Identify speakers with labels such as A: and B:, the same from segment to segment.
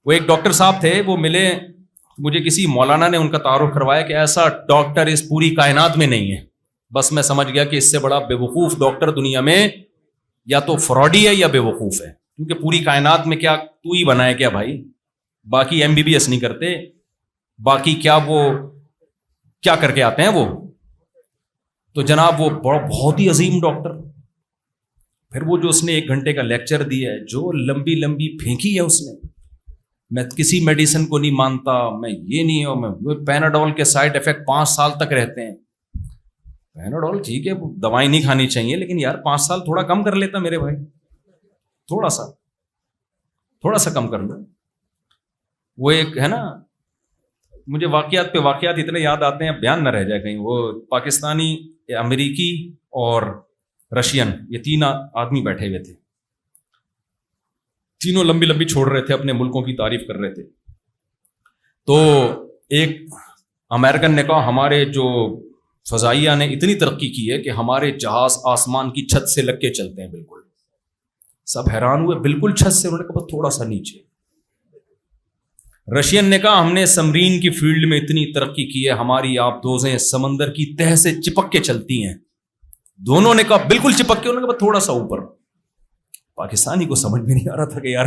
A: وہ ایک ڈاکٹر صاحب تھے, وہ ملے مجھے, کسی مولانا نے ان کا تعارف کروایا کہ ایسا ڈاکٹر اس پوری کائنات میں نہیں ہے. بس میں سمجھ گیا کہ اس سے بڑا بے وقوف ڈاکٹر دنیا میں یا تو فراڈی ہے یا بے وقوف ہے, کیونکہ پوری کائنات میں کیا تو ہی بنا ہے کیا بھائی, باقی MBBS نہیں کرتے, باقی کیا وہ کیا کر کے آتے ہیں وہ. تو جناب وہ بہت ہی عظیم ڈاکٹر, پھر وہ جو اس نے 1 گھنٹے کا لیکچر دیا ہے, جو لمبی لمبی پھینکی ہے اس نے, میں کسی میڈیسن کو نہیں مانتا, میں یہ نہیں ہوں, میں پیناڈول کے سائڈ ایفیکٹ 5 سال تک رہتے ہیں. پیناڈول ٹھیک ہے, دوائی نہیں کھانی چاہیے, لیکن یار 5 سال تھوڑا کم کر لیتا میرے بھائی, تھوڑا سا کم کر لو. وہ ایک ہے نا, مجھے واقعات پہ واقعات اتنے یاد آتے ہیں, بیان نہ رہ جائے کہیں. وہ پاکستانی, امریکی اور رشین, یہ 3 آدمی بیٹھے ہوئے تھے, تینوں لمبی لمبی چھوڑ رہے تھے, اپنے ملکوں کی تعریف کر رہے تھے. تو ایک امریکن نے کہا ہمارے جو فضائیہ نے اتنی ترقی کی ہے کہ ہمارے جہاز آسمان کی چھت سے لگ کے چلتے ہیں بالکل. سب حیران ہوئے, بالکل چھت سے؟ انہوں نے کہا بس تھوڑا سا نیچے. رشین نے کہا ہم نے سمرین کی فیلڈ میں اتنی ترقی کی ہے, ہماری آبدوزیں سمندر کی تہ سے چپک کے چلتی ہیں. دونوں نے کہا بالکل چپک کے, انہوں نے کہا تھوڑا سا اوپر. پاکستانی کو سمجھ میں نہیں آ رہا تھا کہ یار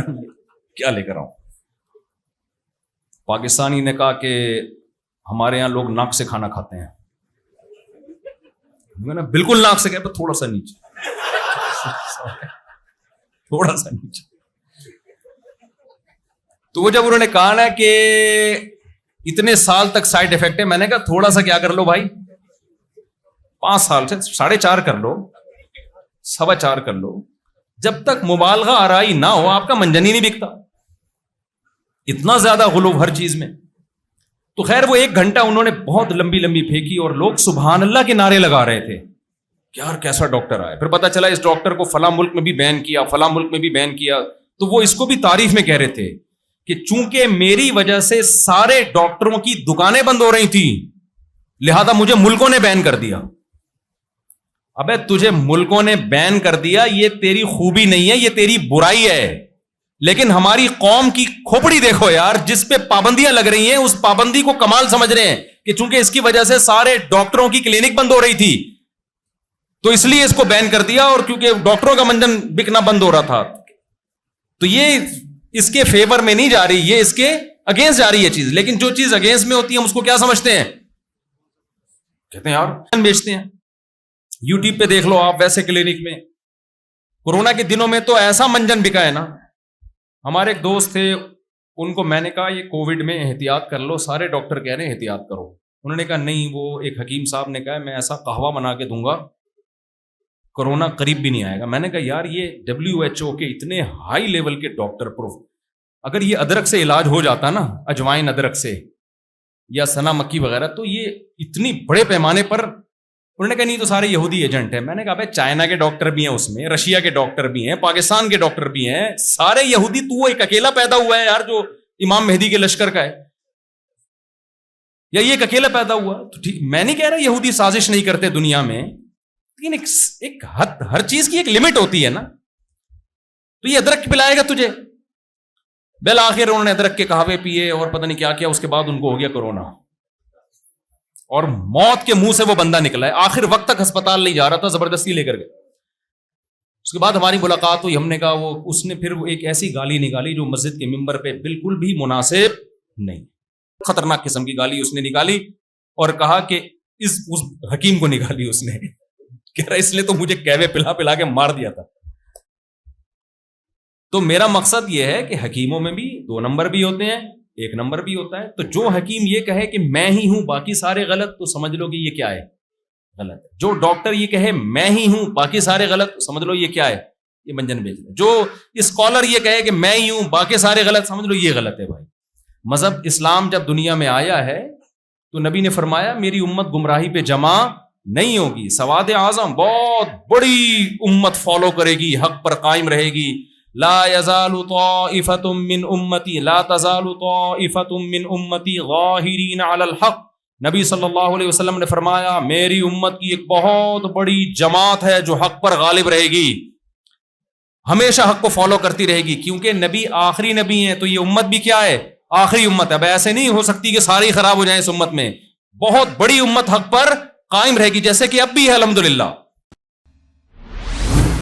A: کیا لے کر آؤں. پاکستانی نے کہا کہ ہمارے یہاں لوگ ناک سے کھانا کھاتے ہیں. میں نے بالکل ناک سے کہا تھوڑا سا نیچے, تھوڑا سا نیچے. تو وہ جب انہوں نے کہا نا کہ اتنے سال تک سائڈ افیکٹ ہے, میں نے کہا تھوڑا سا کیا کر لو بھائی, 5 سال سے 4.5 کر لو, 4.25 کر لو. جب تک مبالغہ آرائی نہ ہو آپ کا منجن ہی نہیں بکتا, اتنا زیادہ غلو ہر چیز میں. تو خیر وہ 1 گھنٹہ انہوں نے بہت لمبی لمبی پھینکی اور لوگ سبحان اللہ کے نعرے لگا رہے تھے کہ یار کیسا ڈاکٹر آیا. پھر پتا چلا اس ڈاکٹر کو فلاں ملک میں بھی بین کیا, فلاں ملک میں بھی بین کیا. تو وہ اس کو بھی تعریف میں کہہ رہے تھے کہ چونکہ میری وجہ سے سارے ڈاکٹروں کی دکانیں بند ہو رہی تھی, لہذا مجھے ملکوں نے بین کر دیا. ابے تجھے ملکوں نے بین کر دیا یہ تیری خوبی نہیں ہے, یہ تیری برائی ہے. لیکن ہماری قوم کی کھوپڑی دیکھو یار, جس پہ پابندیاں لگ رہی ہیں اس پابندی کو کمال سمجھ رہے ہیں کہ چونکہ اس کی وجہ سے سارے ڈاکٹروں کی کلینک بند ہو رہی تھی تو اس لیے اس کو بین کر دیا, اور کیونکہ ڈاکٹروں کا منجن بکنا بند ہو رہا تھا. تو یہ اس کے فیور میں نہیں جا رہی, یہ اس کے اگینسٹ جا رہی ہے چیز. لیکن جو چیز اگینسٹ میں ہوتی ہے ہم اس کو کیا سمجھتے ہیں, کہتے ہیں یار بیچتے ہیں. یوٹیوب پہ دیکھ لو آپ, ویسے کلینک میں کورونا کے دنوں میں تو ایسا منجن بکا ہے نا. ہمارے ایک دوست تھے, ان کو میں نے کہا یہ کووڈ میں احتیاط کر لو, سارے ڈاکٹر کہہ رہے ہیں احتیاط کرو. انہوں نے کہا نہیں, وہ ایک حکیم صاحب نے کہا میں ایسا قہوہ بنا کے دوں گا کورونا قریب بھی نہیں آئے گا. میں نے کہا یار یہ WHO کے اتنے ہائی لیول کے ڈاکٹر پروف, اگر یہ ادرک سے علاج ہو جاتا نا, اجوائن ادرک سے یا سنا مکی وغیرہ, تو یہ اتنی بڑے پیمانے پر. انہوں نے کہا نہیں تو سارے یہودی ایجنٹ ہیں. میں نے کہا بھائی چائنا کے ڈاکٹر بھی ہیں اس میں, رشیا کے ڈاکٹر بھی ہیں, پاکستان کے ڈاکٹر بھی ہیں, سارے یہودی. تو ایک اکیلا پیدا ہوا ہے یار جو امام مہدی کے لشکر کا ہے, یا یہ ایک اکیلا پیدا ہوا. تو ٹھیک, میں نہیں کہہ رہا یہودی سازش نہیں کرتے دنیا میں, لیکن ایک حد, ہر چیز کی ایک لمٹ ہوتی ہے نا. تو یہ ادرک پلائے گا تجھے. بالآخر انہوں نے ادرک کے قہوے پیے اور پتہ نہیں کیا کیا, اس کے بعد ان کو ہو گیا کورونا, اور موت کے منہ سے وہ بندہ نکلا ہے. آخر وقت تک ہسپتال نہیں جا رہا تھا, زبردستی لے کر گئے. اس کے بعد ہماری ملاقات ہوئی, ہم نے کہا وہ اس نے پھر وہ ایک ایسی گالی نکالی جو مسجد کے ممبر پہ بالکل بھی مناسب نہیں, خطرناک قسم کی گالی اس نے نکالی, اور کہا کہ اس حکیم کو نکالی اس نے, کہہ رہا اس نے تو مجھے کہوے پلا پلا کے مار دیا تھا. تو میرا مقصد یہ ہے کہ حکیموں میں بھی 2 نمبر بھی ہوتے ہیں, 1 نمبر بھی ہوتا ہے. تو جو حکیم یہ کہے کہ میں ہی ہوں باقی سارے غلط, تو سمجھ لو کہ یہ کیا ہے, غلط ہے. جو ڈاکٹر یہ کہے میں ہی ہوں باقی سارے غلط, تو سمجھ لو یہ کیا ہے, یہ منجن بیچ رہا ہے. جو اسکالر یہ کہے کہ میں ہی ہوں باقی سارے غلط, سمجھ لو یہ غلط ہے. بھائی مذہب اسلام جب دنیا میں آیا ہے تو نبی نے فرمایا میری امت گمراہی پہ جمع نہیں ہوگی, سواد اعظم بہت بڑی امت فالو کرے گی, حق پر قائم رہے گی. لا يزال طائفة من امتی, لا تزال طائفة من امتی ظاہرین علی الحق. نبی صلی اللہ علیہ وسلم نے فرمایا میری امت کی ایک بہت بڑی جماعت ہے جو حق پر غالب رہے گی. ہمیشہ حق کو فالو کرتی رہے گی، کیونکہ نبی آخری نبی ہیں، تو یہ امت بھی کیا ہے؟ آخری امت ہے. اب ایسے نہیں ہو سکتی کہ ساری خراب ہو جائیں اس امت میں. بہت بڑی امت حق پر قائم رہے گی، جیسے کہ اب بھی ہے الحمدللہ.